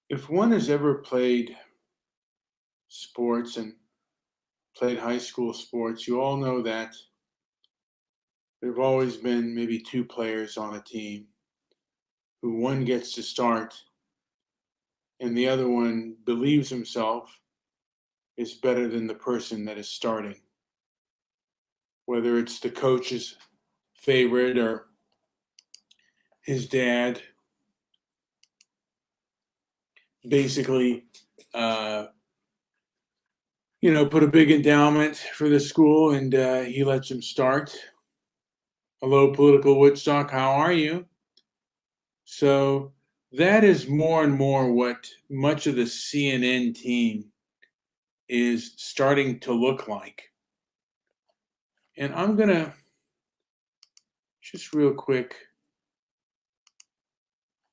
If one has ever played sports and played high school sports, you all know that there have always been maybe two players on a team who one gets to start and the other one believes himself is better than the person that is starting. Whether it's the coach's favorite or his dad, basically, uh, put a big endowment for the school and he lets him start. Hello, political Woodstock, how are you? So that is more and more what much of the CNN team is starting to look like. And I'm going to just real quick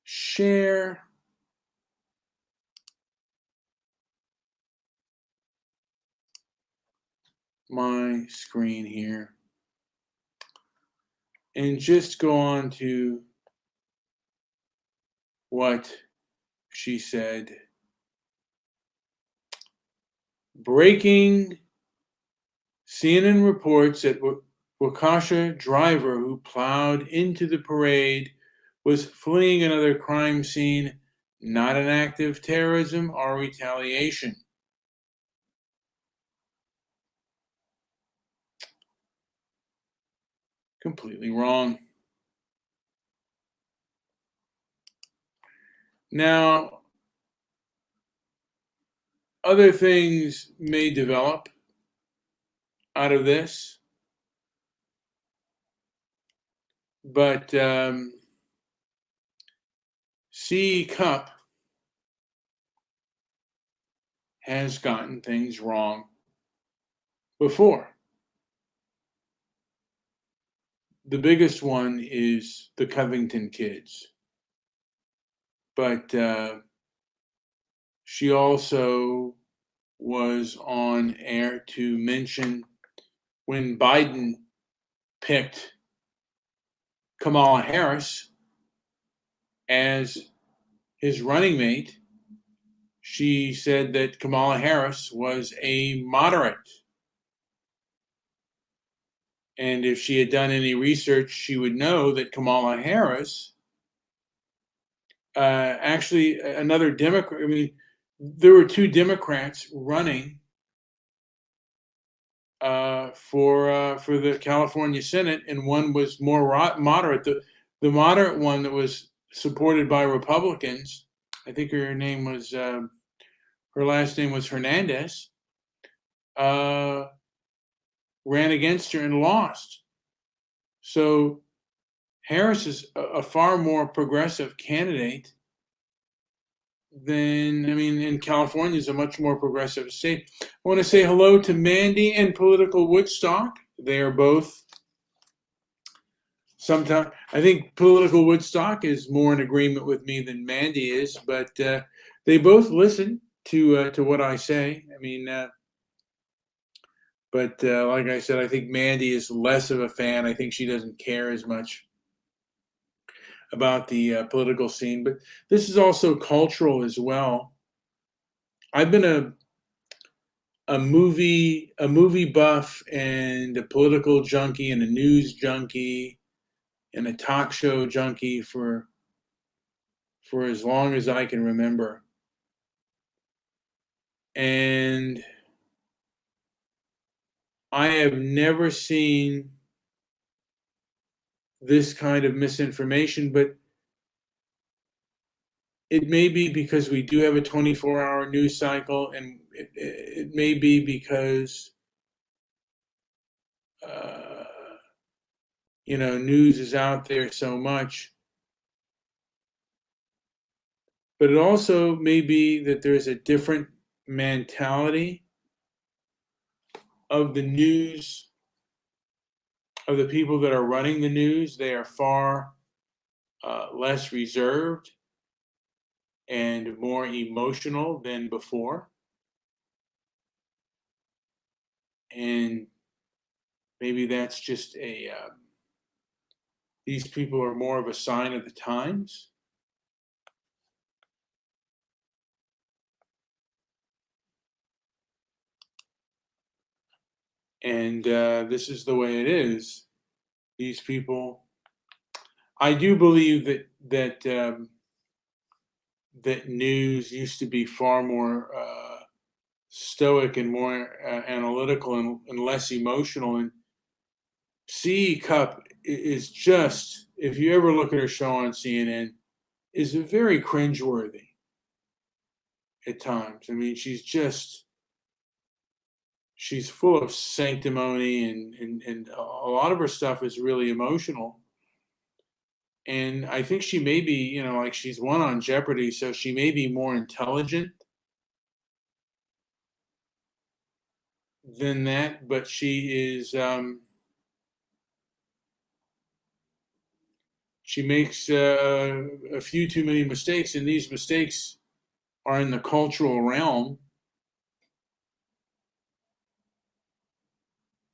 share my screen here and just go on to what she said. Breaking CNN reports that Waukesha driver who plowed into the parade was fleeing another crime scene, not an act of terrorism or retaliation. Completely wrong. Now, other things may develop out of this, but Cupp has gotten things wrong before. The biggest one is the Covington kids. But she also was on air to mention when Biden picked Kamala Harris as his running mate, she said that Kamala Harris was a moderate. And if she had done any research, she would know that Kamala Harris, actually another Democrat, there were two Democrats running for the California Senate, and one was more moderate. The moderate one that was supported by Republicans, I think her last name was Hernandez, ran against her and lost. So Harris is a far more progressive candidate and California is a much more progressive state. I want to say hello to Mandy and Political Woodstock. They are both sometimes, I think Political Woodstock is more in agreement with me than Mandy is, but they both listen to what I say. But like I said, I think Mandy is less of a fan. I think she doesn't care as much about the political scene, but this is also cultural as well. I've been a movie buff and a political junkie and a news junkie and a talk show junkie for as long as I can remember. And I have never seen this kind of misinformation, but it may be because we do have a 24-hour news cycle, and it may be because news is out there so much. But it also may be that there's a different mentality of the news, of the people that are running the news. They are far less reserved and more emotional than before. And maybe that's just these people are more of a sign of the times. And this is the way it is. These people, I do believe that news used to be far more stoic and more analytical and less emotional. And C.E. Cupp is just, if you ever look at her show on CNN, is very cringeworthy at times. I mean, she's full of sanctimony, and a lot of her stuff is really emotional. And I think she may be, like she's won on Jeopardy, so she may be more intelligent than that, but she is, she makes a few too many mistakes, and these mistakes are in the cultural realm.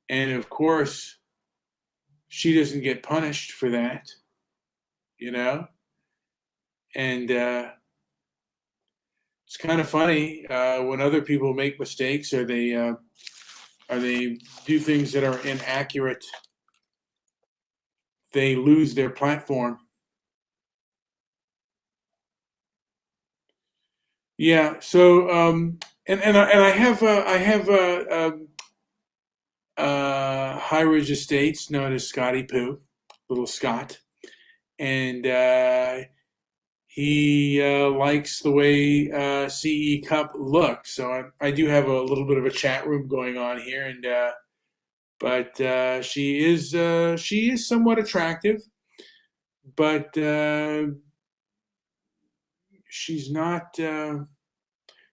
And of course, she doesn't get punished for that, you know? And it's kind of funny when other people make mistakes, or they do things that are inaccurate, they lose their platform. Yeah. So and I have High Ridge Estates, known as Scotty Poo, little Scott, and he likes the way CE Cup looks. So I do have a little bit of a chat room going on here, and but she is somewhat attractive, but she's not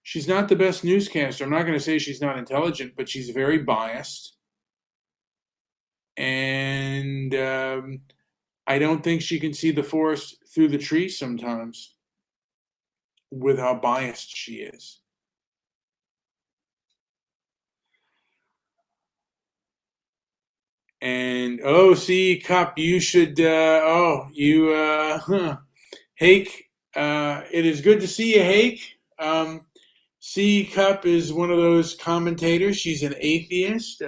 she's not the best newscaster. I'm not going to say she's not intelligent, but she's very biased, and I don't think she can see the forest through the trees sometimes with how biased she is. And see, Cup, you should. Hake. It is good to see you, Hake. C. Cup is one of those commentators. She's an atheist.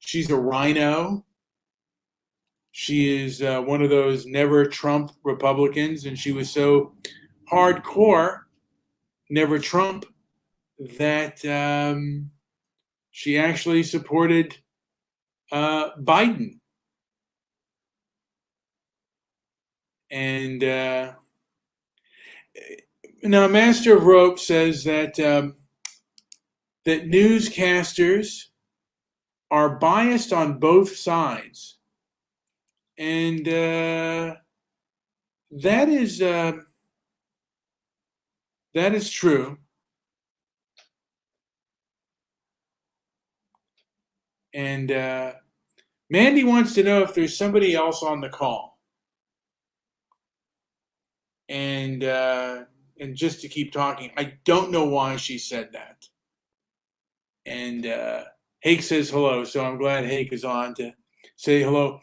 She's a rhino. She is one of those never Trump Republicans, and she was so hardcore, never Trump, that she actually supported Biden. And now, Master of Rope says that that newscasters are biased on both sides, and that is true. And Mandy wants to know if there's somebody else on the call, and just to keep talking, I don't know why she said that. And Hake says hello, so I'm glad Hake is on to say hello.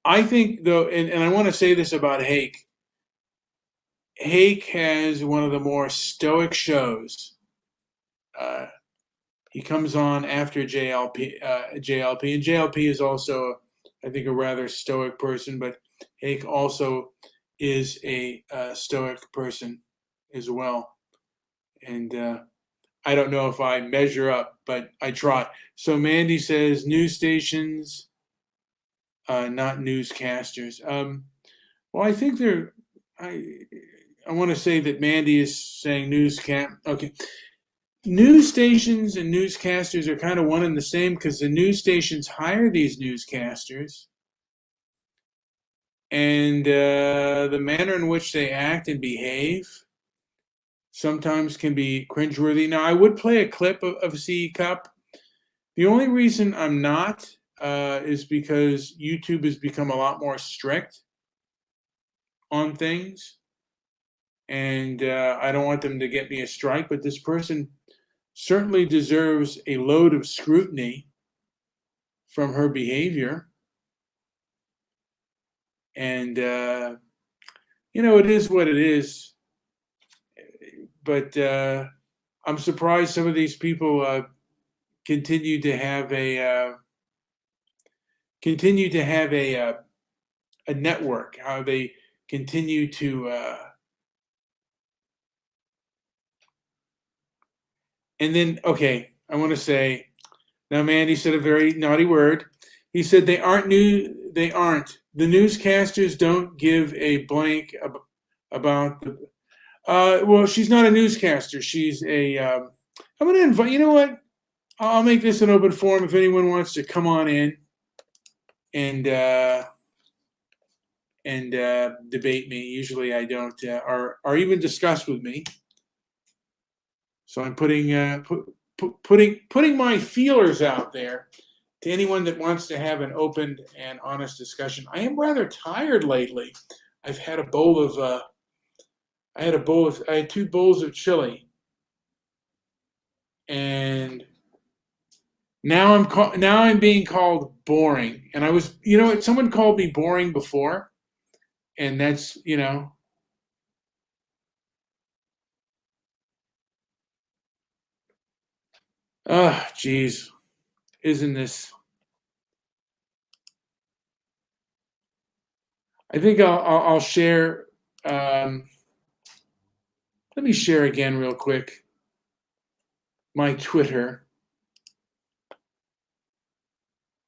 I think, though, and I want to say this about Hake. Hake has one of the more stoic shows. He comes on after JLP, and JLP is also, I think, a rather stoic person, but Hake also is a stoic person as well. And I don't know if I measure up, but I try. So Mandy says news stations, not newscasters. Well, I think I want to say that Mandy is saying okay. News stations and newscasters are kind of one and the same, because the news stations hire these newscasters, and the manner in which they act and behave sometimes can be cringeworthy. Now, I would play a clip of CE Cup. The only reason I'm not is because YouTube has become a lot more strict on things, and I don't want them to get me a strike, but this person certainly deserves a load of scrutiny from her behavior. And, it is what it is. But I'm surprised some of these people continue to have a continue to have a network, how they continue to and then okay, I want to say now Mandy said a very naughty word. He said they aren't new. They aren't. The newscasters don't give a blank about the. Well, she's not a newscaster. She's a. I'm going to invite. You know what? I'll make this an open forum if anyone wants to come on in and debate me. Usually I don't, or even discuss with me. So I'm putting my feelers out there to anyone that wants to have an open and honest discussion. I am rather tired lately. I've had a bowl of. I had 2 bowls of chili, and now I'm being called boring. And I was, you know what? Someone called me boring before, and that's, you know. Oh, geez, isn't this? I think I'll share. Let me share again real quick my Twitter.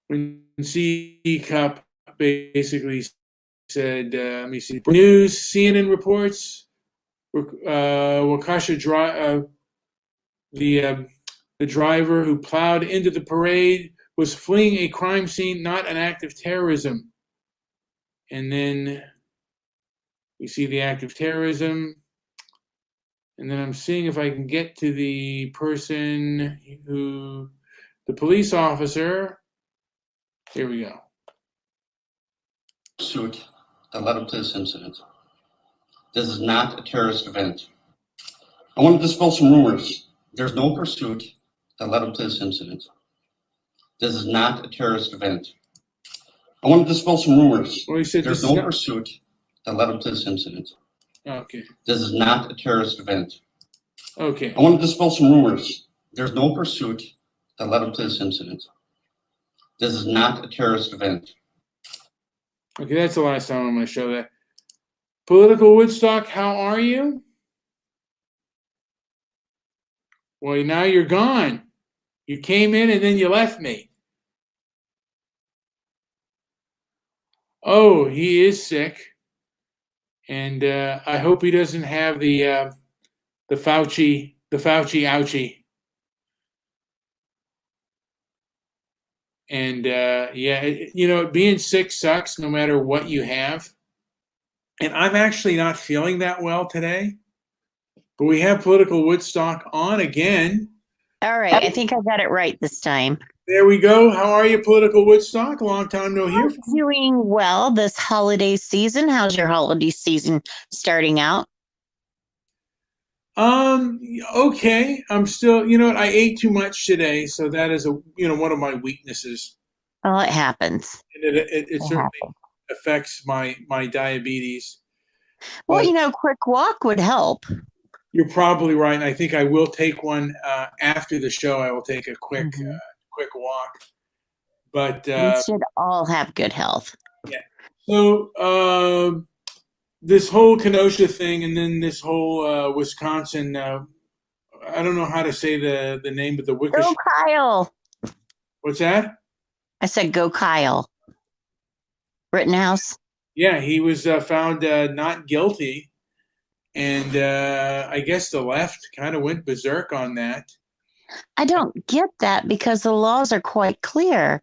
When Cupp basically said, let me see, news, CNN reports, Waukesha the driver who plowed into the parade was fleeing a crime scene, not an act of terrorism. And then we see the act of terrorism. And then I'm seeing if I can get to the person who, the police officer. Here we go. Pursuit that led up to this incident. This is not a terrorist event. I want to dispel some rumors. There's no pursuit that led up to this incident. This is not a terrorist event. I want to dispel some rumors. Well, he said there's no pursuit that led up to this incident. Okay. This is not a terrorist event. Okay. I want to dispel some rumors. There's no pursuit that led up to this incident. This is not a terrorist event. Okay, that's the last time I'm going to show that. Political Woodstock, how are you? Well, now you're gone. You came in and then you left me. Oh, he is sick. And I hope he doesn't have the Fauci ouchie. And yeah, you know, being sick sucks no matter what you have. And I'm actually not feeling that well today. But we have Political Woodstock on again. All right, I think I got it right this time. There we go. How are you, Political Woodstock? Long time no hear from you. Doing well this holiday season. How's your holiday season starting out? Okay. I'm still, you know what, I ate too much today, so that is one of my weaknesses. Well, it happens. And it certainly affects my diabetes. Well, quick walk would help. You're probably right. I think I will take one after the show. I will take a quick walk. But we should all have good health. Yeah. So this whole Kenosha thing, and then this whole Wisconsin. I don't know how to say the name of the Wikish. Go Kyle. What's that? I said go Kyle. Rittenhouse. Yeah, he was found not guilty. And I guess the left kind of went berserk on that. I don't get that because the laws are quite clear.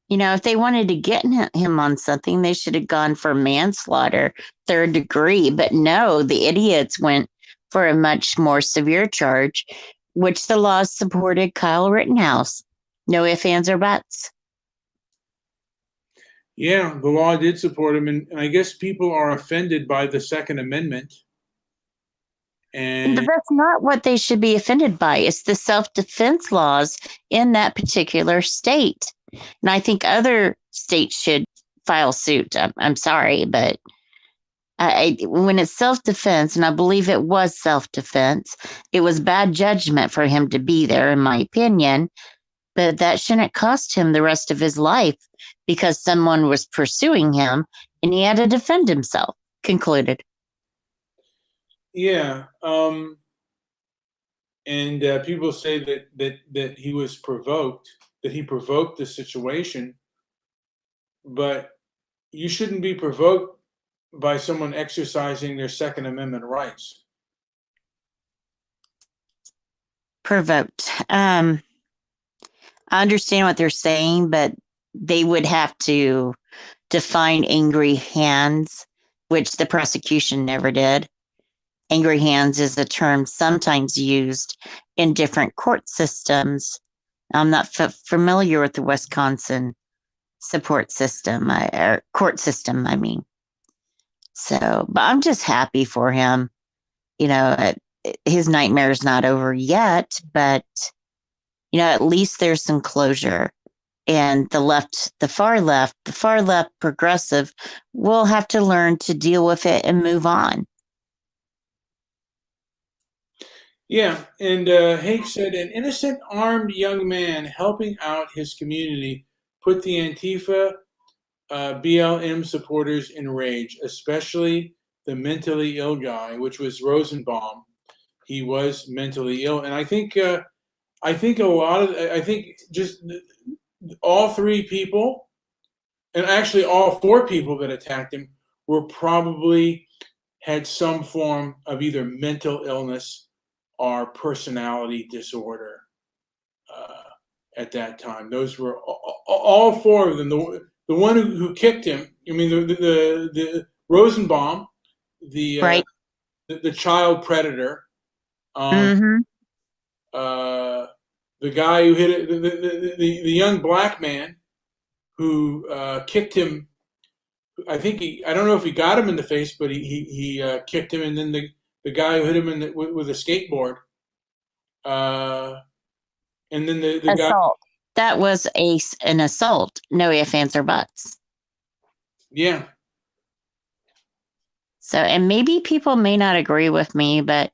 You know, if they wanted to get him on something, they should have gone for manslaughter, 3rd degree. But no, the idiots went for a much more severe charge, which the laws supported Kyle Rittenhouse. No ifs, ands, or buts. Yeah, the law did support him. And I guess people are offended by the Second Amendment. But that's not what they should be offended by. It's the self-defense laws in that particular state. And I think other states should file suit. I'm sorry, but when it's self-defense, and I believe it was self-defense, it was bad judgment for him to be there, in my opinion. But that shouldn't cost him the rest of his life because someone was pursuing him and he had to defend himself. Concluded. Yeah. And people say that he was provoked, that he provoked the situation, but you shouldn't be provoked by someone exercising their Second Amendment rights. Provoked. I understand what they're saying, but they would have to define angry hands, which the prosecution never did. Angry hands is a term sometimes used in different court systems. I'm not familiar with the Wisconsin support system, or court system, I mean. So, but I'm just happy for him. You know, his nightmare is not over yet, but, you know, at least there's some closure. And the far left progressive will have to learn to deal with it and move on. Yeah, and Hake said, an innocent armed young man helping out his community put the Antifa BLM supporters in rage, especially the mentally ill guy, which was Rosenbaum. He was mentally ill, and I think just all three people, and actually all four people that attacked him, were probably had some form of either mental illness or personality disorder at that time. Those were all four of them. The one who kicked him, I mean, the Rosenbaum, Right. the child predator, Mm-hmm. the guy who hit it, the young black man who kicked him. I don't know if he got him in the face, but he kicked him, and then the guy who hit him with a skateboard, and then the guy. Assault. That was an assault. No ifs, ands, or buts. Yeah. So, and maybe people may not agree with me, but,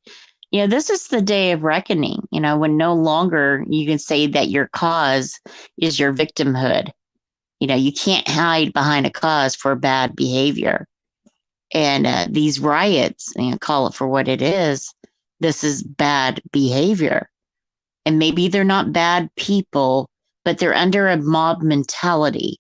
you know, this is the day of reckoning, you know, when no longer you can say that your cause is your victimhood. You know, you can't hide behind a cause for bad behavior. And these riots, you know, call it for what it is. This is bad behavior. And maybe they're not bad people, but they're under a mob mentality.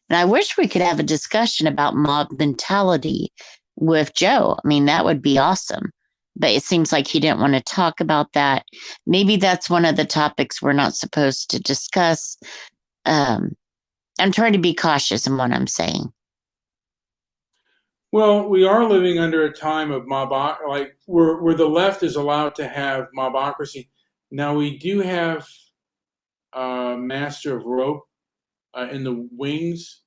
And I wish we could have a discussion about mob mentality with Joe. I mean, that would be awesome. But it seems like he didn't want to talk about that. Maybe that's one of the topics we're not supposed to discuss. I'm trying to be cautious in what I'm saying. Well, we are living under a time of like where the left is allowed to have mobocracy. Now we do have Master of Rope in the wings.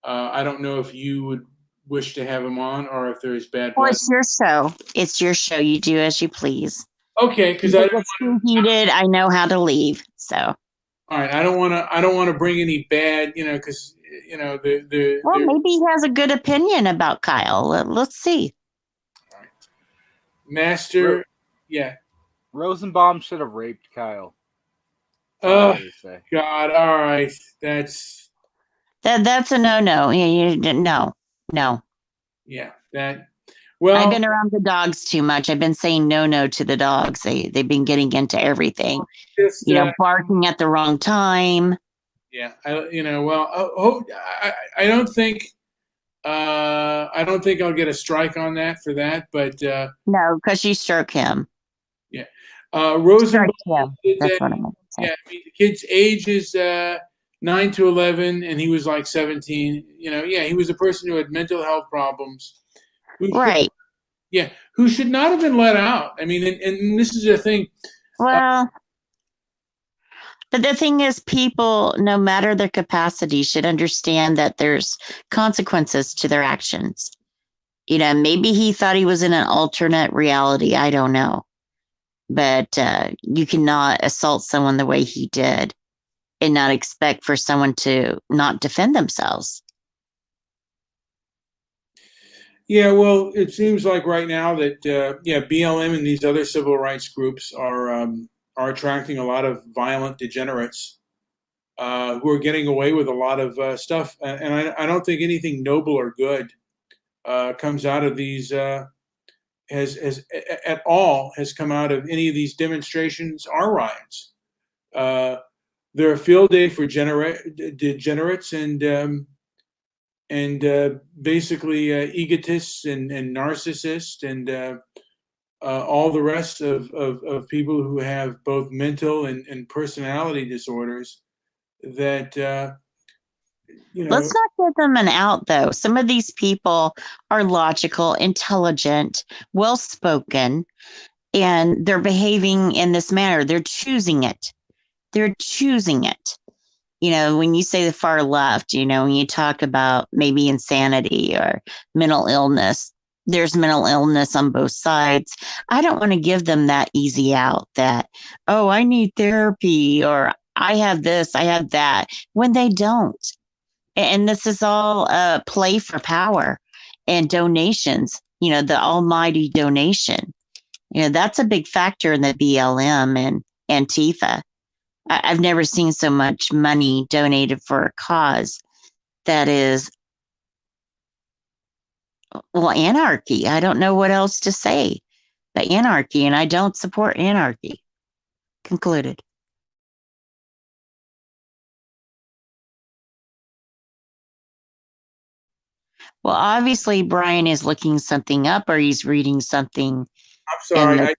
I don't know if you would wish to have him on, or if there is bad blood. Well, it's your show. It's your show. You do as you please. Okay, because If it's too heated, I know how to leave. So. All right, I don't want to bring any bad, you know, because you know Well, maybe he has a good opinion about Kyle. Let's see. All right. Master, yeah. Rosenbaum should have raped Kyle. Oh God! All right, that's a no. No. Yeah, that. Well, I've been around the dogs too much. I've been saying no to the dogs. They've been getting into everything. Just, barking at the wrong time. Yeah, I don't think I'll get a strike on that for that, but no, because you stroke him. Yeah, Rosenbaum. That's what I meant to say. Yeah, I mean, the kid's age is 9 to 11, and he was like 17. You know, yeah, he was a person who had mental health problems. Right. Who should not have been let out. I mean, and this is the thing. Well, but the thing is, people, no matter their capacity, should understand that there's consequences to their actions. You know, maybe he thought he was in an alternate reality. I don't know. But you cannot assault someone the way he did and not expect for someone to not defend themselves. Yeah, well, it seems like right now that BLM and these other civil rights groups are attracting a lot of violent degenerates who are getting away with a lot of stuff. And I don't think anything noble or good comes out of these has come out of any of these demonstrations or riots. They're a field day for degenerates and basically egotists and narcissists and all the rest of people who have both mental and personality disorders that Let's not give them an out, though. Some of these people are logical, intelligent, well spoken, and they're behaving in this manner. They're choosing it. They're choosing it. When you say the far left, when you talk about maybe insanity or mental illness, there's mental illness on both sides. I don't want to give them that easy out that, oh, I need therapy or I have this, I have that, when they don't. And this is all a play for power and donations, the almighty donation. That's a big factor in the BLM and Antifa. I've never seen so much money donated for a cause that is, well, anarchy. I don't know what else to say but anarchy, and I don't support anarchy. Concluded. Well, obviously, Brian is looking something up or he's reading something. I'm sorry.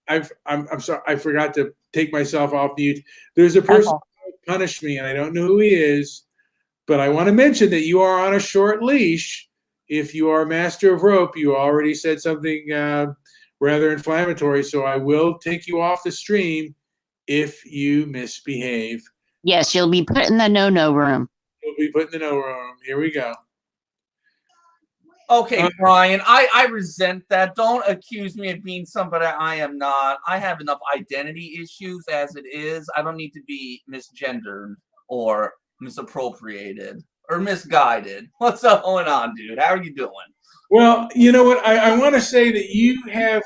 I'm sorry. I forgot to take myself off mute. There's a person who punished me, and I don't know who he is, but I want to mention that you are on a short leash. If you are a master of rope, you already said something rather inflammatory, so I will take you off the stream if you misbehave. Yes, you'll be put in the no-no room. You'll be put in the no room. Here we go. Okay, Brian, I resent that. Don't accuse me of being somebody I am not. I have enough identity issues as it is. I don't need to be misgendered or misappropriated or misguided. What's up going on, dude? How are you doing? Well, you know what? I want to say that you have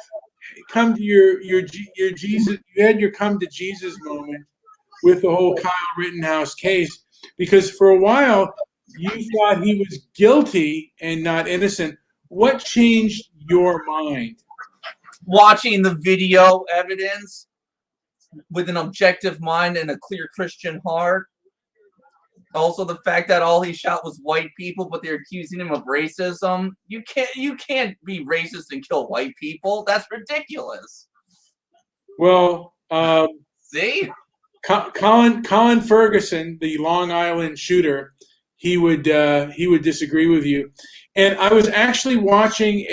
come to your Jesus. You had your come to Jesus moment with the whole Kyle Rittenhouse case, because for a while you thought he was guilty and not innocent. What changed your mind? Watching the video evidence with an objective mind and a clear Christian heart. Also, the fact that all he shot was white people, but they're accusing him of racism. You can't be racist and kill white people. That's ridiculous. Well, see, Colin Ferguson, the Long Island shooter, he would disagree with you. And I was actually watching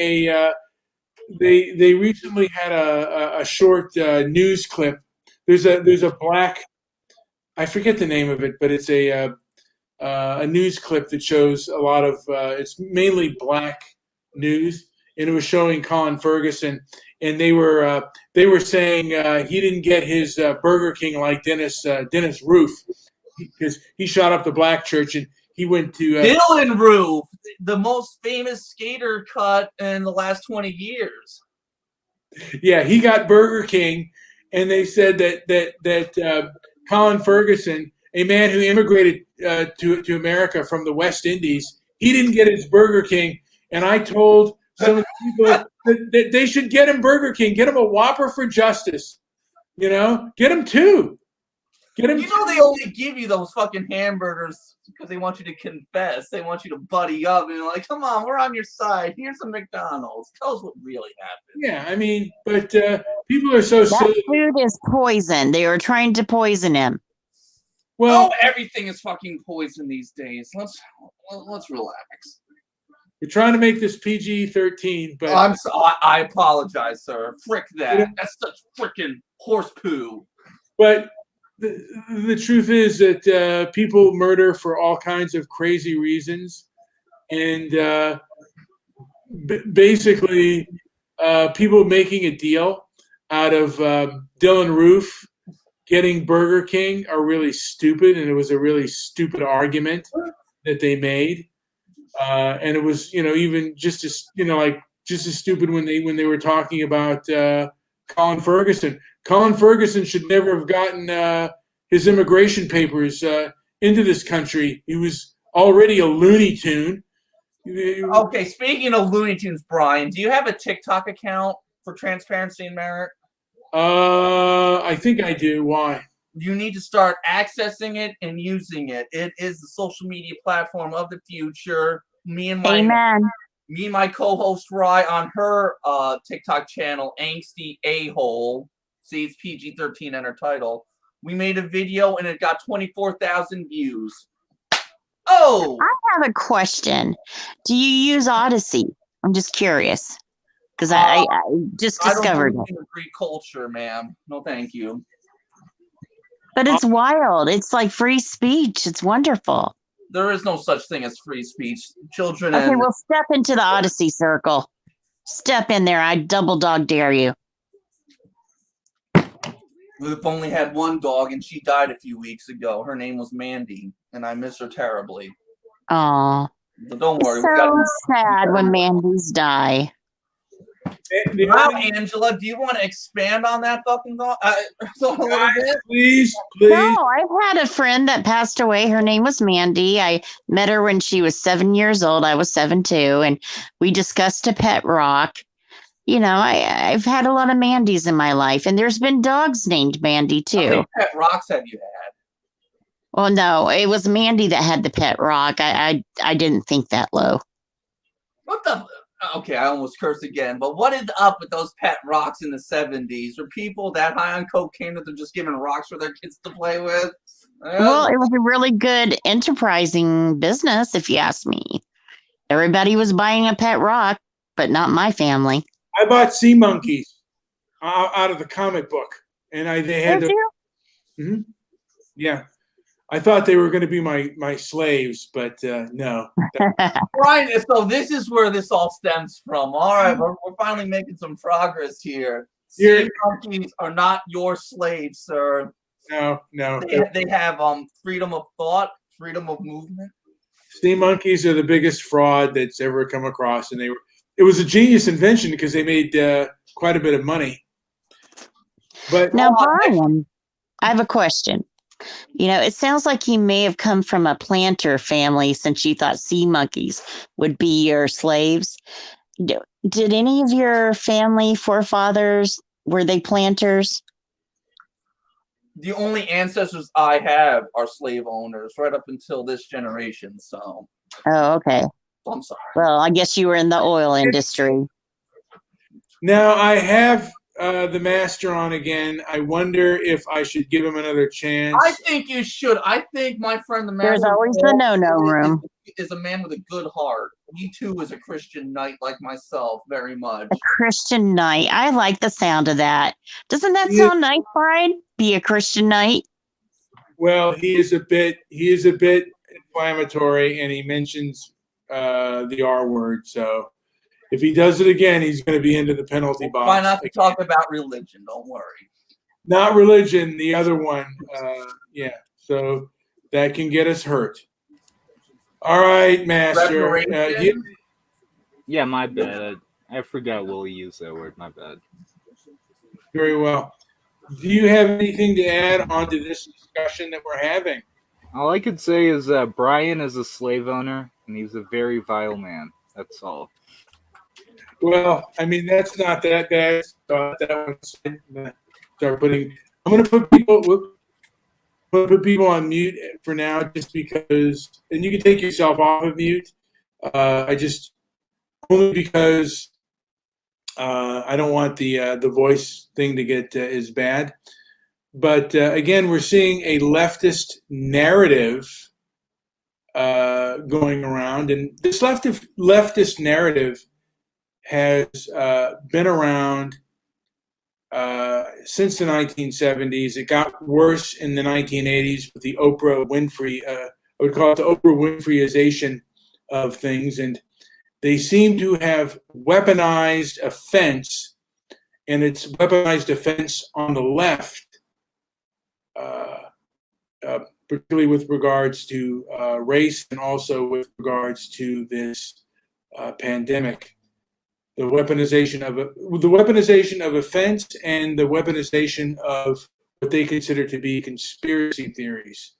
they recently had a short news clip. There's a black, I forget the name of it, but it's a news clip that shows a lot of it's mainly black news, and it was showing Colin Ferguson, and they were saying he didn't get his Burger King like Dennis Roof, because he shot up the black church, and he went to Dylan Roof, the most famous skater cut in the last 20 years. Yeah, he got Burger King, and they said that Colin Ferguson, a man who immigrated to America from the West Indies, he didn't get his Burger King. And I told some of the people that they should get him Burger King, get him a Whopper for justice. Get him two. Get him. They only give you those fucking hamburgers because they want you to confess. They want you to buddy up and like, come on, we're on your side. Here's some McDonald's. Tell us what really happened. Yeah, I mean, but people are so silly. That food is poison. They were trying to poison him. Well, everything is fucking poison these days. Let's relax. We're trying to make this PG-13, but I apologize, sir. Frick that. That's such freaking horse poo. But the truth is that people murder for all kinds of crazy reasons, and basically people making a deal out of Dylan Roof getting Burger King are really stupid, and it was a really stupid argument that they made, and it was even just as just as stupid when they were talking about Colin Ferguson. Colin Ferguson should never have gotten his immigration papers into this country. He was already a Looney Tune. Okay, speaking of Looney Tunes, Brian, do you have a TikTok account for Transparency and Merit? I think I do. Why? You need to start accessing it and using it. It is the social media platform of the future. Me and my co-host Rye on her TikTok channel, Angsty A-Hole. See, it's PG-13 in her title. We made a video and it got 24,000 views. Oh! I have a question. Do you use Odyssey? I'm just curious because I just discovered I don't it. believe in Greek culture, ma'am. No, thank you. But it's wild. It's like free speech. It's wonderful. There is no such thing as free speech. Children Okay, and well, step into the Odyssey circle. Step in there. I double dog dare you. we've only had one dog, and she died a few weeks ago. Her name was Mandy, and I miss her terribly. Oh, But don't worry. so sad when Mandy's die. Wow, Angela, do you want to expand on that fucking dog? A little bit? Please. No, I've had a friend that passed away. Her name was Mandy. I met her when she was 7 years old. I was 7 too, and we discussed a pet rock. You know, I've had a lot of Mandys in my life, and there's been dogs named Mandy How too. many pet rocks have you had? Well, no, it was Mandy that had the pet rock. I didn't think that low. What the? Okay, I almost cursed again. But what is up with those pet rocks in the 70s? Were people that high on cocaine that they're just giving rocks for their kids to play with? Well, it was a really good enterprising business, if you ask me. Everybody was buying a pet rock, but not my family. I bought sea monkeys out of the comic book, and they had Did to. you? Yeah, I thought they were going to be my slaves, but no. Brian, so this is where this all stems from. All right, we're finally making some progress here. Sea monkeys are not your slaves, sir. No. They have freedom of thought, freedom of movement. Sea monkeys are the biggest fraud that's ever come across, and it was a genius invention because they made quite a bit of money. But Now, Brian, I have a question. You know, it sounds like you may have come from a planter family since you thought sea monkeys would be your slaves. Did any of your family forefathers, were they planters? The only ancestors I have are slave owners right up until this generation. So. Oh, okay. I'm sorry. Well, I guess you were in the oil industry. now I have the master on again. I wonder if I should give him another chance. I think you should. I think my friend the master. There's always the no-no room. Is a man with a good heart. He too is a Christian knight like myself, very much. A Christian knight. I like the sound of that. Doesn't that sound nice, Brian? Be a Christian knight. Well, he is a bit inflammatory, and he mentions the R word. So if he does it again, he's going to be into the penalty box. Try not to talk about religion. Don't worry. Not religion. The other one. Yeah. So that can get us hurt. All right, Master. Yeah, my bad. I forgot Willie used that word. My bad. Very well. Do you have anything to add on to this discussion that we're having? All I could say is that Brian is a slave owner, and he's a very vile man. That's all. Well, I mean, that's not that bad. That one. Start putting. I'm going to put people. Put people on mute for now, just because, and you can take yourself off of mute. Only because I don't want the voice thing to get as bad. But again, we're seeing a leftist narrative going around, and this leftist narrative has been around since the 1970s. It got worse in the 1980s with the Oprah Winfrey, I would call it the Oprah Winfreyization of things. And they seem to have weaponized offense, and it's weaponized offense on the left, particularly with regards to race and also with regards to this pandemic. The weaponization of offense and the weaponization of what they consider to be conspiracy theories.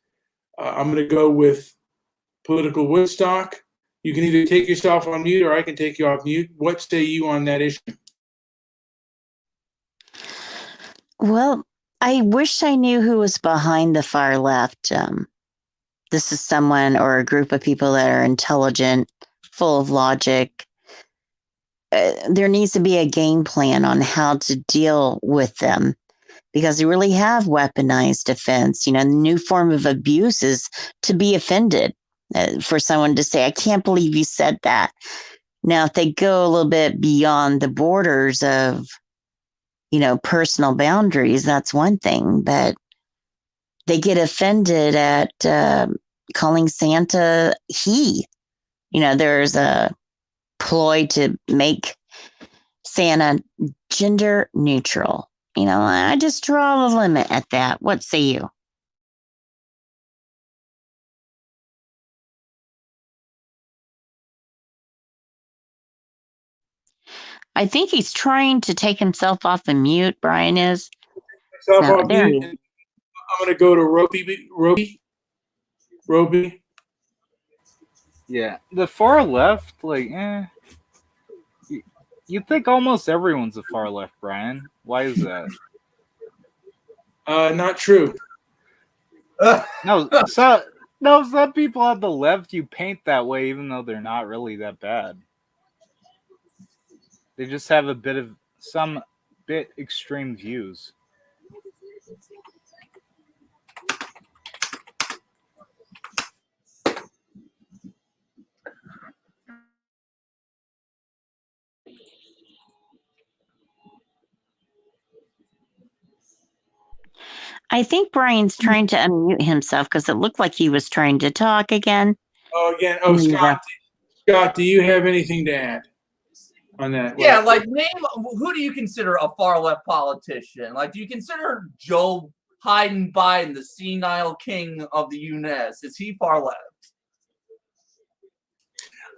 I'm going to go with political Woodstock. You can either take yourself on mute or I can take you off mute. What say you on that issue? Well, I wish I knew who was behind the far left. This is someone or a group of people that are intelligent, full of logic. There needs to be a game plan on how to deal with them because they really have weaponized defense. You know, the new form of abuse is to be offended, for someone to say, I can't believe you said that. Now, if they go a little bit beyond the borders of, you know, personal boundaries, that's one thing, but they get offended at calling Santa he. You know, there's a ploy to make Santa gender neutral. You know, I just draw the limit at that. What say you? I think he's trying to take himself off the mute, Brian is. Myself No, off there mute, he is. and I'm going to go to Roby. Yeah, the far left, like, you think almost everyone's a far left, Brian. Why is that? Not true. No, some people on the left you paint that way, even though they're not really that bad. They just have some bit extreme views. I think Brian's trying to unmute himself because it looked like he was trying to talk again. Scott, do you have anything to add on that? Yeah, like name who do you consider a far left politician? Like, do you consider Joe Biden the senile king of the U.S.? Is he far left?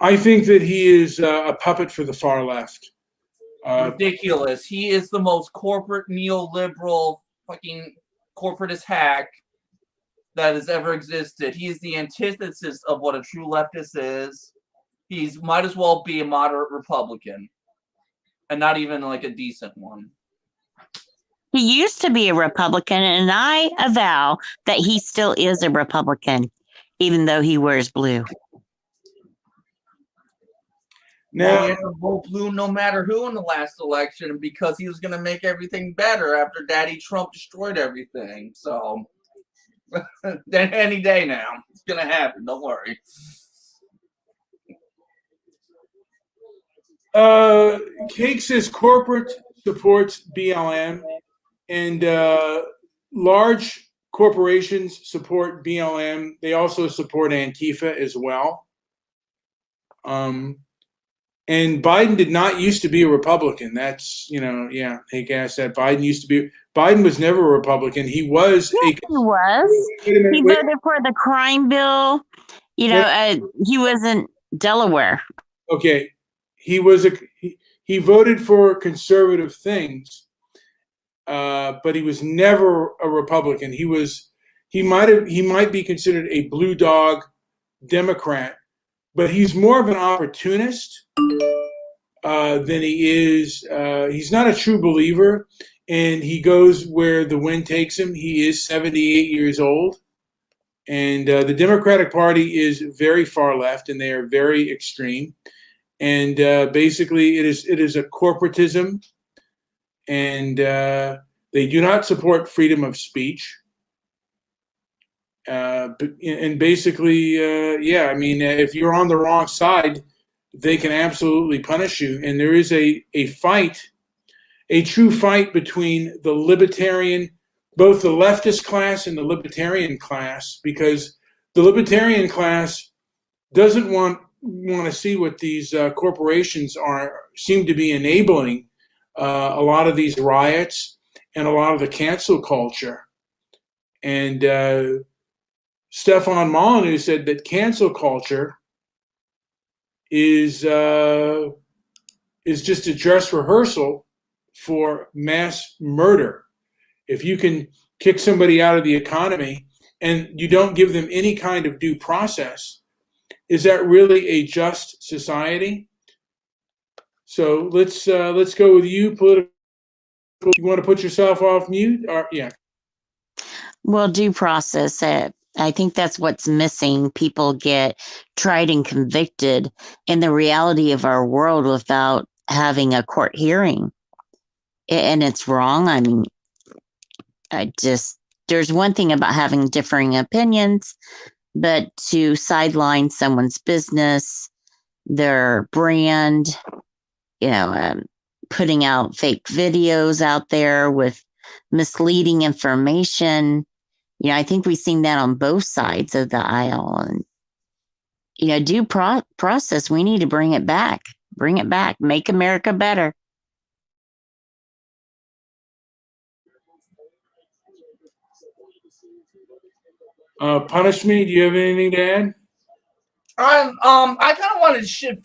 I think that he is a puppet for the far left. Ridiculous. He is the most corporate neoliberal fucking corporatist hack that has ever existed. He is the antithesis of what a true leftist is. He's might as well be a moderate Republican and not even like a decent one. He used to be a Republican, and I avow that he still is a Republican, even though he wears blue. Now, he had to vote blue no matter who in the last election because he was going to make everything better after Daddy Trump destroyed everything. So, any day now, it's going to happen. Don't worry. Cake says corporate supports BLM, and large corporations support BLM. They also support Antifa as well. And Biden did not used to be a Republican. That's, hey, guys, that Biden was never a Republican. He was He voted for the crime bill. He was in Delaware. Okay. He voted for conservative things, but he was never a Republican. He might be considered a blue dog Democrat, but he's more of an opportunist than he is. He's not a true believer, and he goes where the wind takes him. He is 78 years old, and the Democratic Party is very far left, and they are very extreme. And basically, it is a corporatism, and they do not support freedom of speech. And basically, if you're on the wrong side, they can absolutely punish you. And there is a true fight between the libertarian, both the leftist class and the libertarian class, because the libertarian class doesn't want to see what these corporations seem to be enabling, a lot of these riots and a lot of the cancel culture. And Stefan Molyneux said that cancel culture is just a dress rehearsal for mass murder. If you can kick somebody out of the economy and you don't give them any kind of due process, is that really a just society? So let's go with you, political. You want to put yourself off mute? Or yeah. Well, due process. I think that's what's missing. People get tried and convicted in the reality of our world without having a court hearing. And it's wrong. I mean, there's one thing about having differing opinions, but to sideline someone's business, their brand, putting out fake videos out there with misleading information. I think we've seen that on both sides of the aisle. And, due process, we need to bring it back. Bring it back. Make America better. Punish me. Do you have anything to add? I kind of wanted to shift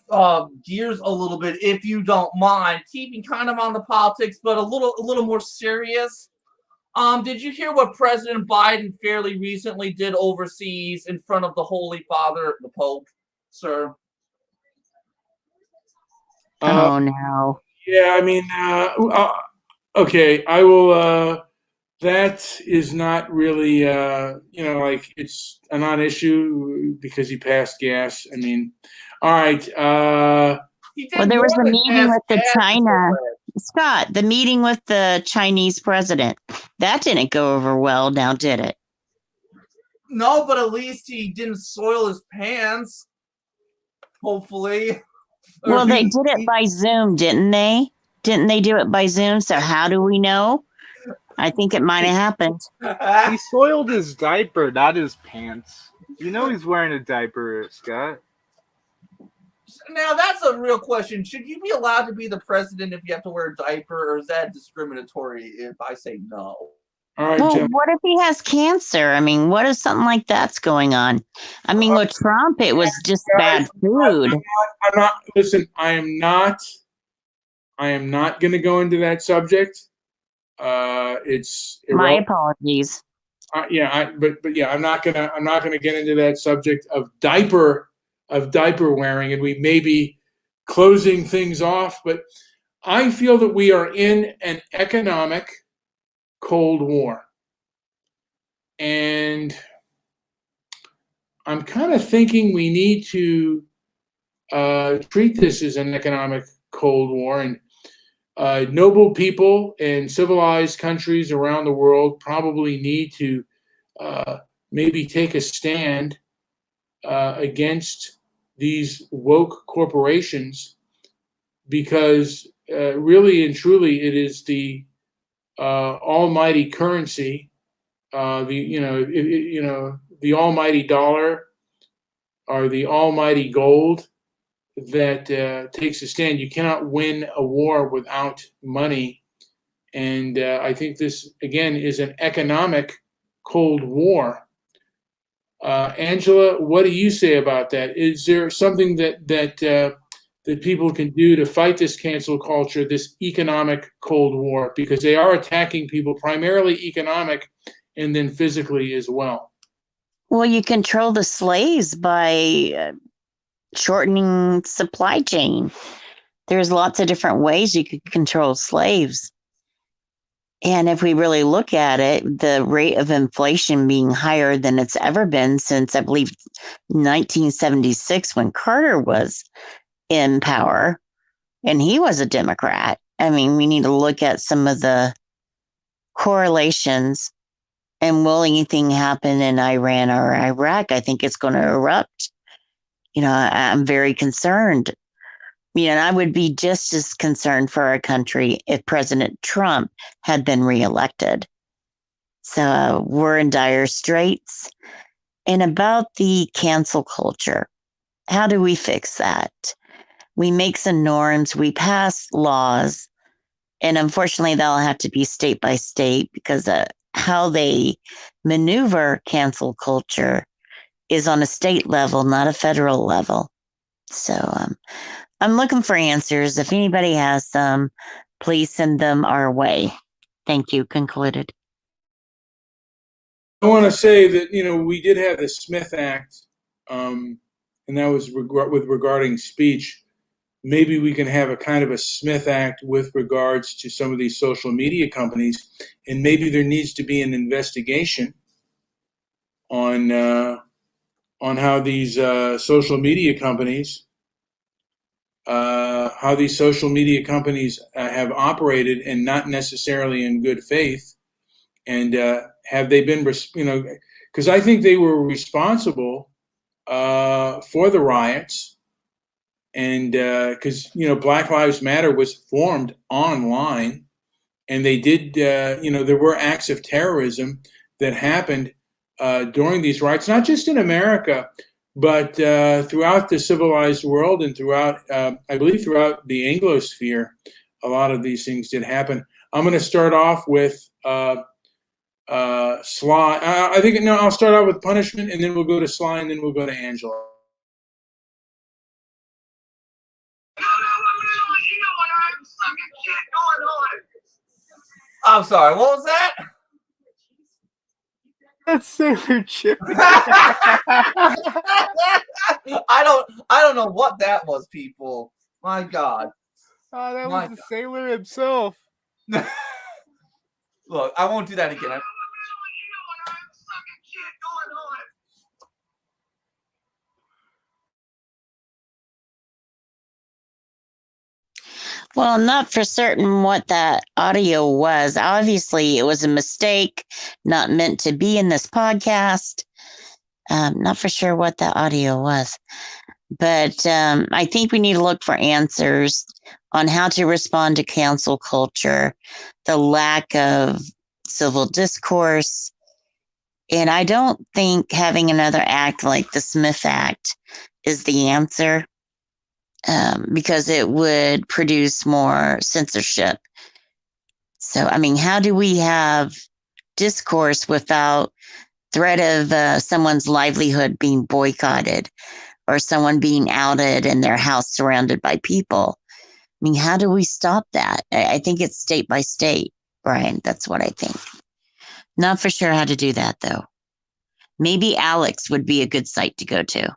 gears a little bit, if you don't mind, keeping kind of on the politics, but a little more serious. Did you hear what President Biden fairly recently did overseas in front of the Holy Father, the Pope, sir? Oh no. Yeah, I mean, okay, I will. That is not really, like it's a non-issue because he passed gas. I mean, all right. Well, there was a meeting with the China, Scott, the meeting with the Chinese president. That didn't go over well now, did it? No, but at least he didn't soil his pants. Hopefully. Well, they did it by Zoom, didn't they? Didn't they do it by Zoom? So how do we know? I think it might have happened. He soiled his diaper, not his pants. You know he's wearing a diaper, Scott. Now, that's a real question. Should you be allowed to be the president if you have to wear a diaper, or is that discriminatory if I say no? All right, Well, Jim. what if he has cancer? I mean, what if something like that's going on? I mean, with Trump, it was just bad food. I'm not. Listen, I am not going to go into that subject. It's My apologies. yeah, but yeah, I'm not gonna get into that subject of diaper wearing, and we may be closing things off, but I feel that we are in an economic Cold War, and I'm kind of thinking we need to treat this as an economic Cold War, and noble people in civilized countries around the world probably need to maybe take a stand against these woke corporations, because really and truly it is the almighty currency, the almighty dollar or the almighty gold that takes a stand. You cannot win a war without money. And I think this, again, is an economic Cold War. Angela, what do you say about that? Is there something that people can do to fight this cancel culture, this economic Cold War? Because they are attacking people, primarily economic, and then physically as well. Well, you control the slaves by shortening supply chain. There's lots of different ways you could control slaves. And if we really look at it, the rate of inflation being higher than it's ever been since, I believe, 1976, when Carter was in power, and he was a Democrat. I mean, we need to look at some of the correlations. And will anything happen in Iran or Iraq? I think it's going to erupt. I'm very concerned. And I would be just as concerned for our country if President Trump had been reelected. So we're in dire straits. And about the cancel culture, how do we fix that? We make some norms, we pass laws, and unfortunately, that'll have to be state by state, because how they maneuver cancel culture is on a state level, not a federal level. So I'm looking for answers. If anybody has some, please send them our way. Thank you. Concluded. want to say that, we did have the Smith Act, and that was regarding speech. Maybe we can have a kind of a Smith Act with regards to some of these social media companies, and maybe there needs to be an investigation on how these social media companies have operated, and not necessarily in good faith. And have they been, because I think they were responsible for the riots, and because Black Lives Matter was formed online, and they did, there were acts of terrorism that happened during these riots, not just in America, but throughout the civilized world, and throughout, I believe, throughout the Anglosphere. A lot of these things did happen. I'm going to start off with Sly. I think I'll start out with punishment, and then we'll go to Sly, and then we'll go to Angela. I'm sorry, what was that? That's Sailor Chippy. I don't know what that was, people. My God. Oh, that My was the sailor himself. Look, I won't do that again. Well, I'm not for certain what that audio was. Obviously, it was a mistake, not meant to be in this podcast. Not for sure what that audio was. But I think we need to look for answers on how to respond to cancel culture, the lack of civil discourse. And I don't think having another act like the Smith Act is the answer, because it would produce more censorship. So, I mean, how do we have discourse without threat of someone's livelihood being boycotted, or someone being outed and their house surrounded by people? I mean, how do we stop that? I think it's state by state, Brian. That's what I think. Not for sure how to do that, though. Maybe Alex would be a good site to go to.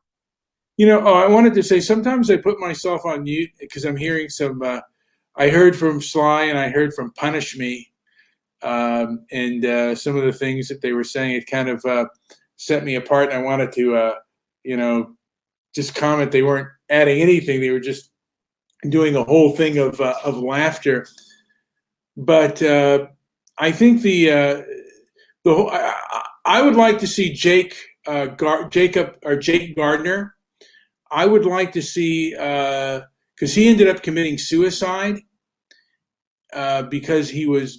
I wanted to say, sometimes I put myself on mute because I'm hearing some, I heard from Sly and I heard from Punish Me, and some of the things that they were saying, it kind of set me apart, and I wanted to, just comment. They weren't adding anything. They were just doing a whole thing of laughter. But I think the whole, I would like to see Jake Gardner. I would like to see, because he ended up committing suicide because he was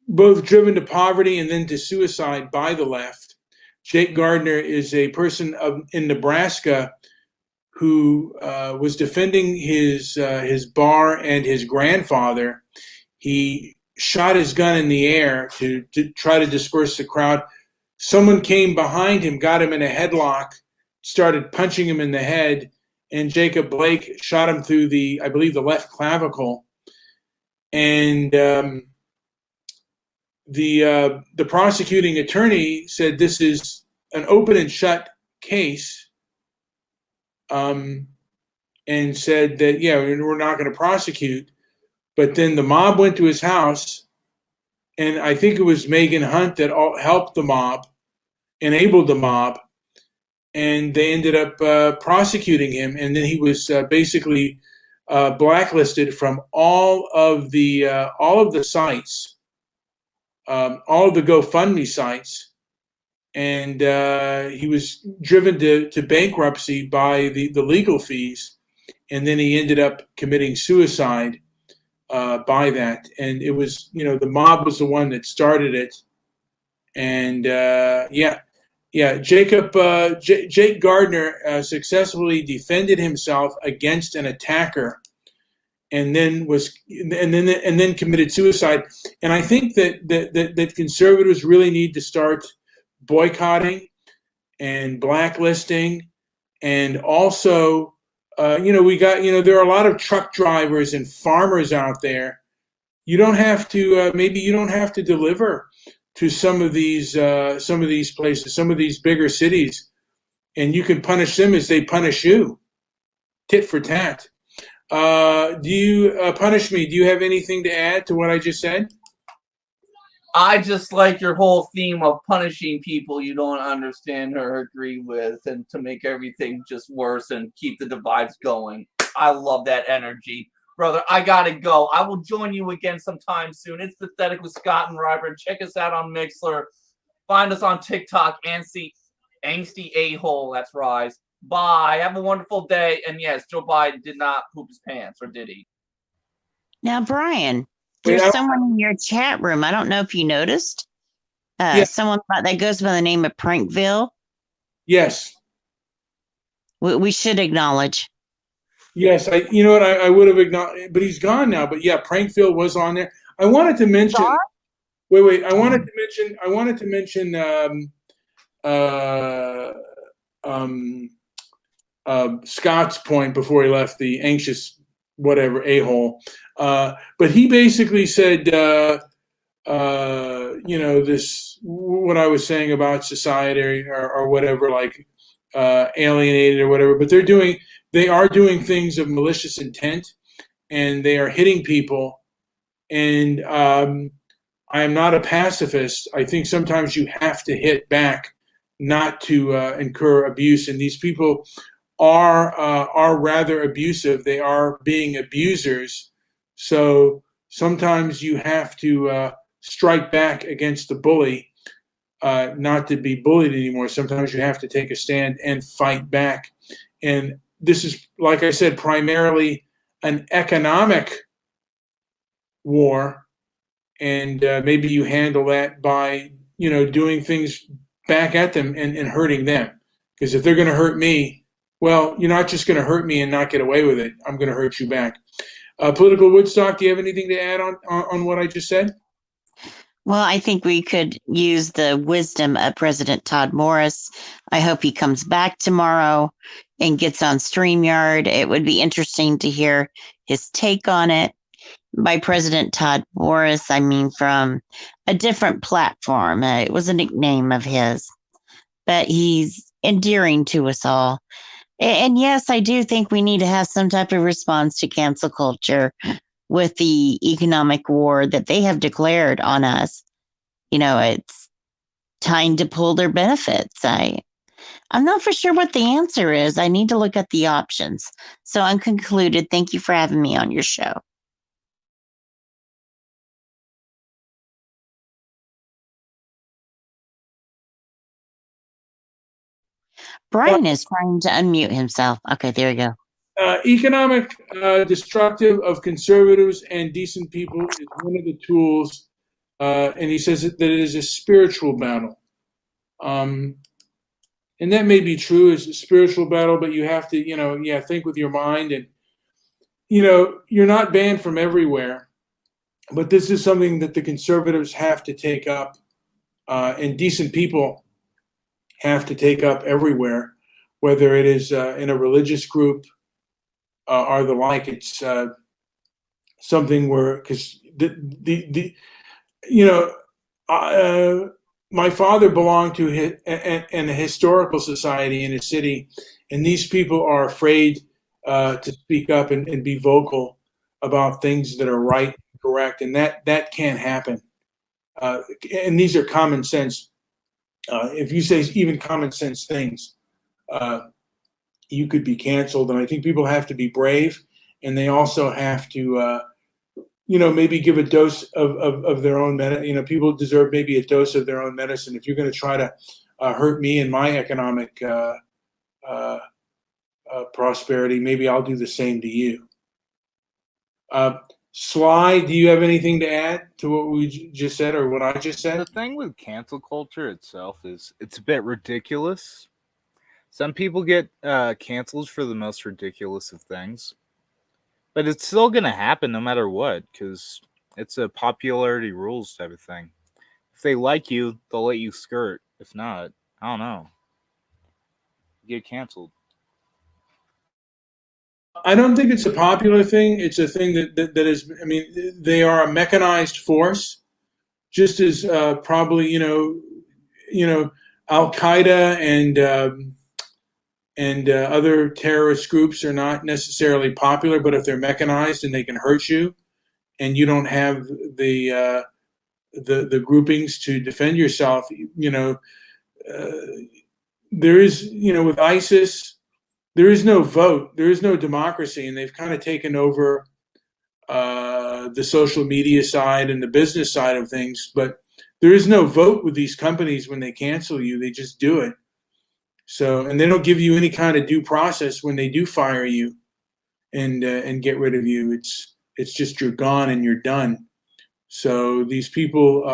both driven to poverty and then to suicide by the left. Jake Gardner is a person in Nebraska who was defending his bar and his grandfather. He shot his gun in the air to try to disperse the crowd. Someone came behind him, got him in a headlock, started punching him in the head, and Jacob Blake shot him through I believe, the left clavicle. And the prosecuting attorney said this is an open and shut case, and said that, we're not going to prosecute. But then the mob went to his house, and I think it was Megan Hunt that helped the mob, enabled the mob, and they ended up prosecuting him. And then he was basically blacklisted from all of the sites, all of the GoFundMe sites, and he was driven to bankruptcy by the legal fees, and then he ended up committing suicide by that. And it was, the mob was the one that started it. And Jake Gardner successfully defended himself against an attacker, and then committed suicide. And I think that conservatives really need to start boycotting and blacklisting, and also, there are a lot of truck drivers and farmers out there You don't have to. Maybe you don't have to deliver to some of these places, some of these bigger cities, and you can punish them as they punish you, tit for tat. Do you punish me? Do you have anything to add to what I just said? I just like your whole theme of punishing people you don't understand or agree with, and to make everything just worse and keep the divides going. I love that energy. Brother, I gotta go. I will join you again sometime soon. It's Pathetic with Scott and Robert. Check us out on Mixler. Find us on TikTok, Angsty A-Hole. That's Rise. Bye. Have a wonderful day. And yes, Joe Biden did not poop his pants, or did he? Now, Brian, Wait, there's someone in your chat room. I don't know if you noticed. Yeah. Someone that goes by the name of Prankville. Yes. We should acknowledge. Yes, you know what, I would have acknowledged, but he's gone now. But yeah, Prankville was on there. I wanted to mention. Wait. I wanted to mention. Scott's point before he left, the anxious whatever a-hole. But he basically said, this what I was saying about society or whatever, like alienated or whatever. But they are doing things of malicious intent, and they are hitting people. And I am not a pacifist. I think sometimes you have to hit back, not to incur abuse. And these people are rather abusive. They are being abusers. So sometimes you have to strike back against the bully, not to be bullied anymore. Sometimes you have to take a stand and fight back. And this is, like I said, primarily an economic war. And maybe you handle that by, doing things back at them and hurting them. Because if they're going to hurt me, well, you're not just going to hurt me and not get away with it. I'm going to hurt you back. Political Woodstock, do you have anything to add on what I just said? Well, I think we could use the wisdom of President Todd Morris. I hope he comes back tomorrow and gets on StreamYard. It would be interesting to hear his take on it. By President Todd Morris, I mean from a different platform. It was a nickname of his, but he's endearing to us all. And yes, I do think we need to have some type of response to cancel culture with the economic war that they have declared on us. It's time to pull their benefits. I'm not for sure what the answer is. I need to look at the options. So I'm concluded. Thank you for having me on your show. Brian is trying to unmute himself. Okay, there you go. Economic destructive of conservatives and decent people is one of the tools, and he says that it is a spiritual battle. And that may be true, it's a spiritual battle, but you have to, think with your mind. And, you're not banned from everywhere, but this is something that the conservatives have to take up, and decent people have to take up everywhere, whether it is in a religious group or the like. It's something where, because my father belonged to an historical society in a city, and these people are afraid to speak up and be vocal about things that are right and correct, and that can't happen. And these are common sense. If you say even common sense things, you could be canceled. And I think people have to be brave, and they also have to, maybe give a dose of their own medicine. People deserve maybe a dose of their own medicine. If you're going to try to hurt me and my economic prosperity, maybe I'll do the same to you. Sly, do you have anything to add to what we just said or what I just said? The thing with cancel culture itself is it's a bit ridiculous. Some people get canceled for the most ridiculous of things. But it's still going to happen no matter what, because it's a popularity rules type of thing. If they like you, they'll let you skirt. If not, I don't know. You get canceled. I don't think it's a popular thing. It's a thing that is, I mean, they are a mechanized force, just as probably, Al Qaeda and other terrorist groups are not necessarily popular, but if they're mechanized and they can hurt you, and you don't have the groupings to defend yourself, there is, with ISIS, there is no vote, there is no democracy, and they've kind of taken over the social media side and the business side of things. But there is no vote with these companies when they cancel you; they just do it. So, and they don't give you any kind of due process when they do fire you and get rid of you. It's just you're gone and you're done. So these people,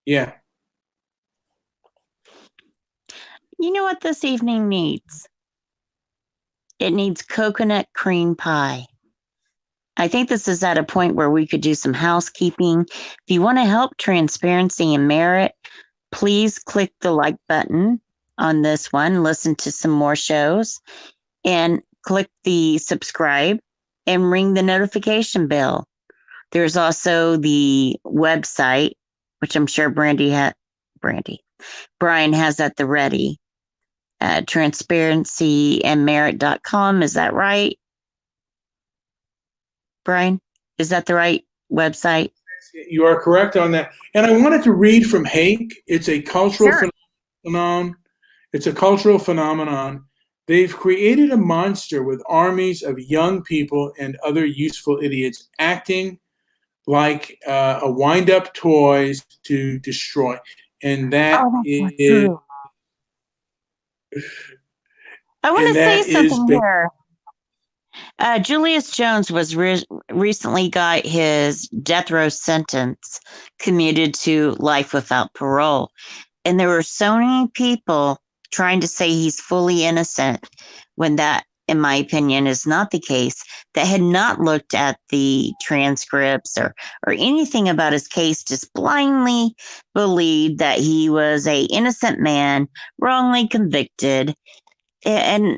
yeah. You know what this evening needs? It needs coconut cream pie. I think this is at a point where we could do some housekeeping. If you want to help Transparency and Merit, please click the like button on this one, listen to some more shows, and click the subscribe and ring the notification bell. There's also the website, which I'm sure Brian has at the ready. Transparencyandmerit.com. Is that right? Brian, is that the right website? You are correct on that. And I wanted to read from Hake. It's a cultural phenomenon. It's a cultural phenomenon. They've created a monster with armies of young people and other useful idiots acting like a wind-up toys to destroy. And that is true. I want to say something here. Julius Jones was recently got his death row sentence commuted to life without parole. And there were so many people trying to say he's fully innocent when that, in my opinion, is not the case, that had not looked at the transcripts or anything about his case, just blindly believed that he was an innocent man, wrongly convicted. And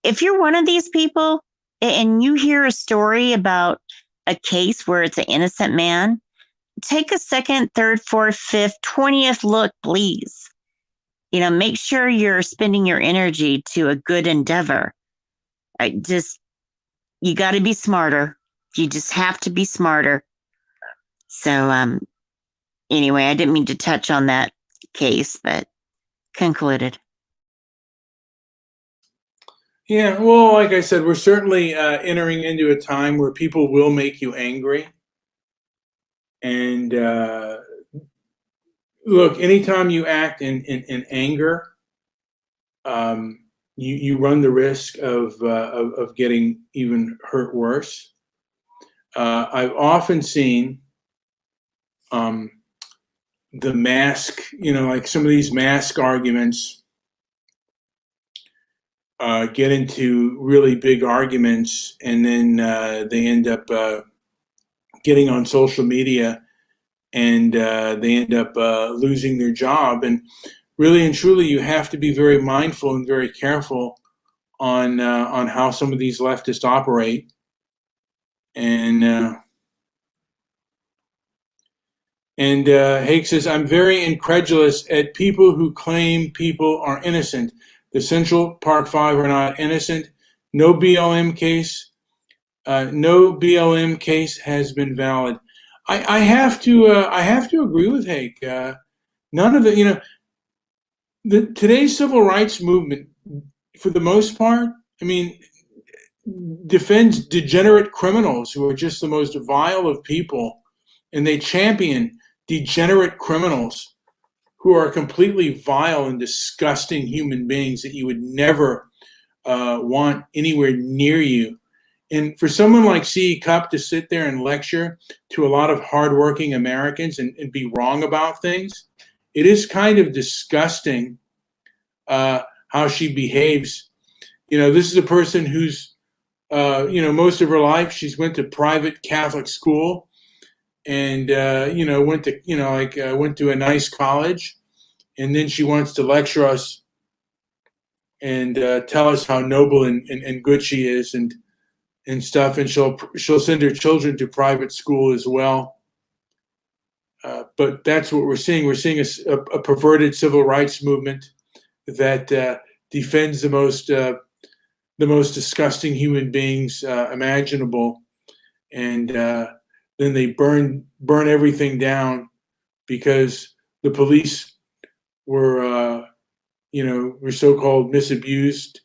if you're one of these people and you hear a story about a case where it's an innocent man, take a second, third, fourth, fifth, 20th look, please. Make sure you're spending your energy to a good endeavor. You got to be smarter. You just have to be smarter. So, anyway, I didn't mean to touch on that case, but concluded. Yeah, well, like I said, we're certainly entering into a time where people will make you angry. And look, anytime you act in anger, you run the risk of getting even hurt worse. I've often seen the mask, like some of these mask arguments get into really big arguments, and then they end up getting on social media, and they end up losing their job. And really and truly, you have to be very mindful and very careful on how some of these leftists operate. And Hake says, I'm very incredulous at people who claim people are innocent. The Central Park Five are not innocent. No BLM case has been valid. I have to agree with Hake. None of the, today's civil rights movement, for the most part, defends degenerate criminals who are just the most vile of people, and they champion degenerate criminals who are completely vile and disgusting human beings that you would never want anywhere near you. And for someone like C.E. Cupp to sit there and lecture to a lot of hardworking Americans and be wrong about things, it is kind of disgusting how she behaves. This is a person who's, most of her life she's went to private Catholic school, and went to a nice college, and then she wants to lecture us and tell us how noble and good she is and stuff. And she'll send her children to private school as well. But that's what we're seeing. We're seeing a perverted civil rights movement that defends the most disgusting human beings imaginable, and then they burn everything down because the police were so-called misabused,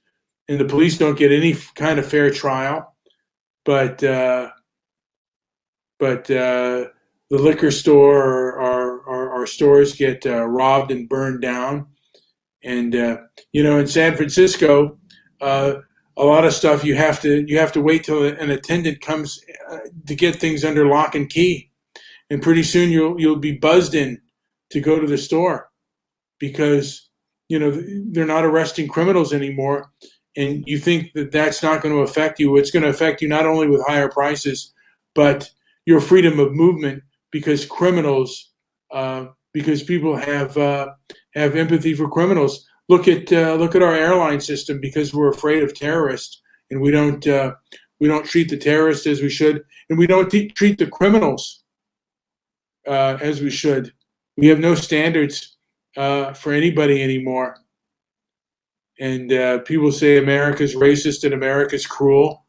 and the police don't get any kind of fair trial, but the liquor store or stores get robbed and burned down. And in San Francisco, a lot of stuff you have to wait till an attendant comes to get things under lock and key, and pretty soon you'll be buzzed in to go to the store because they're not arresting criminals anymore, and you think that that's not going to affect you. It's going to affect you not only with higher prices, but your freedom of movement, because people have empathy for criminals. Look at our airline system, because we're afraid of terrorists, and we don't treat the terrorists as we should, and we don't treat the criminals as we should. We have no standards for anybody anymore, and people say America's racist and America's cruel.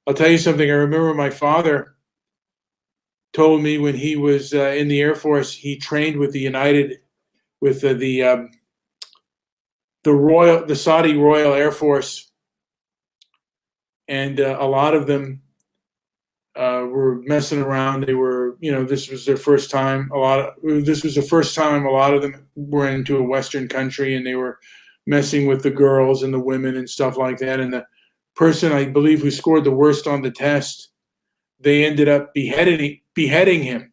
I'll tell you something. I remember my father told me when he was in the Air Force, he trained with the Saudi Royal Air Force, and a lot of them were messing around. They were, this was their first time. This was the first time a lot of them were into a Western country, and they were messing with the girls and the women and stuff like that. And the person, I believe, who scored the worst on the test, they ended up beheading him.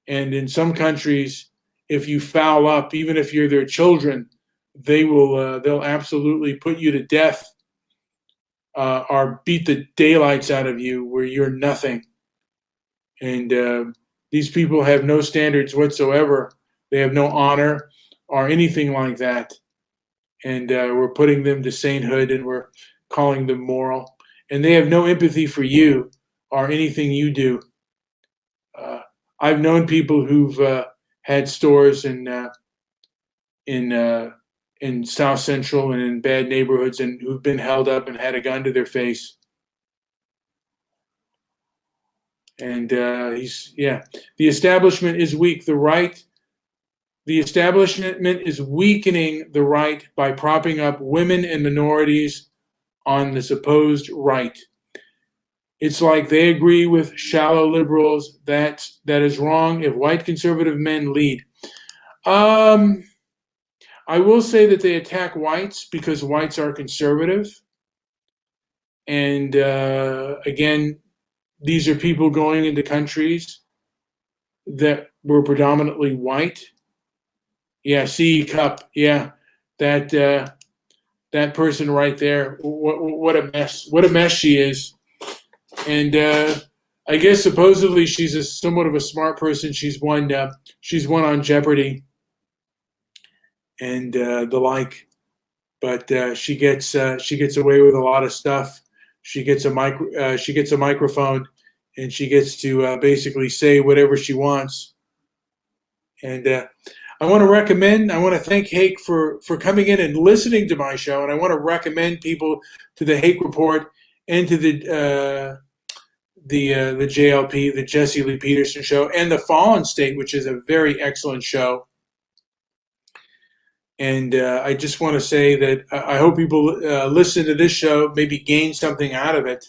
And in some countries, if you foul up, even if you're their children, they'll absolutely put you to death or beat the daylights out of you where you're nothing. And these people have no standards whatsoever. They have no honor or anything like that. And we're putting them to sainthood, and we're calling them moral. And they have no empathy for you or anything you do. I've known people who've had stores in South Central and in bad neighborhoods, and who've been held up and had a gun to their face. And the establishment is weak. The establishment is weakening the right by propping up women and minorities on the supposed right. It's like they agree with shallow liberals that is wrong if white conservative men lead. I will say that they attack whites because whites are conservative. And again, these are people going into countries that were predominantly white. Yeah, see, Cupp. Yeah, that person right there. What a mess! What a mess she is. And I guess supposedly she's somewhat of a smart person. She's won on Jeopardy and the like. But she gets away with a lot of stuff. She gets a microphone, and she gets to basically say whatever she wants. And I want to thank Hake for coming in and listening to my show, and I want to recommend people to the Hake Report and to the JLP, the Jesse Lee Peterson show, and the Fallen State, which is a very excellent show. And I just want to say that I hope people listen to this show, maybe gain something out of it,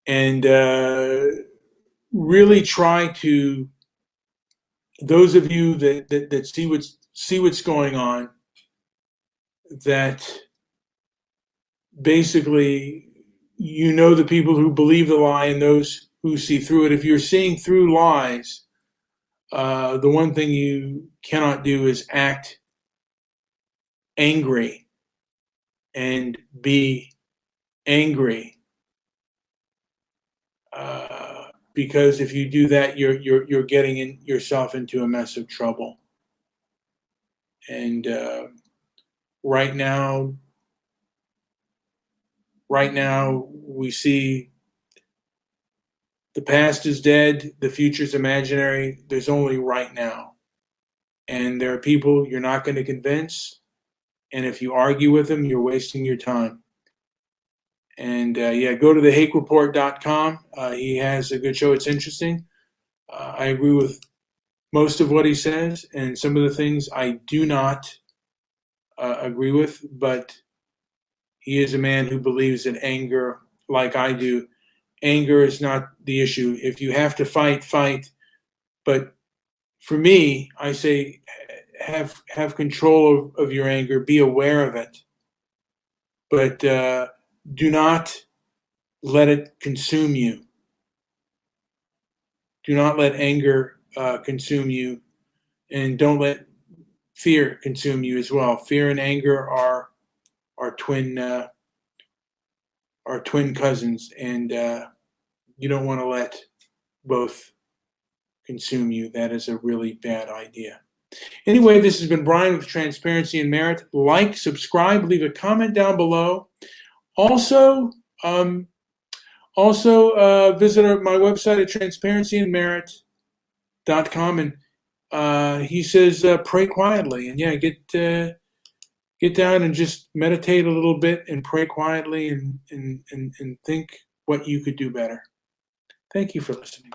and really try to, those of you that see what's going on, that basically the people who believe the lie and those who see through it. If you're seeing through lies, the one thing you cannot do is act angry and be angry, because if you do that, you're getting yourself into a mess of trouble. And right now we see the past is dead, the future's imaginary. There's only right now. And there are people you're not going to convince. And if you argue with them, you're wasting your time. And go to thehakereport.com. He has a good show. It's interesting. I agree with most of what he says, and some of the things I do not agree with, but he is a man who believes that anger, like I do, anger is not the issue. If you have to fight, fight. But for me, I say have control of your anger, be aware of it, but do not let it consume you. Do not let anger consume you, and don't let fear consume you as well. Fear and anger are twin cousins, and you don't want to let both consume you. That is a really bad idea. Anyway, this has been Brian with Transparency and Merit. Like, subscribe, leave a comment down below. Also, visit my website at transparencyandmerit.com, and he says pray quietly, and get down and just meditate a little bit and pray quietly and think what you could do better. Thank you for listening.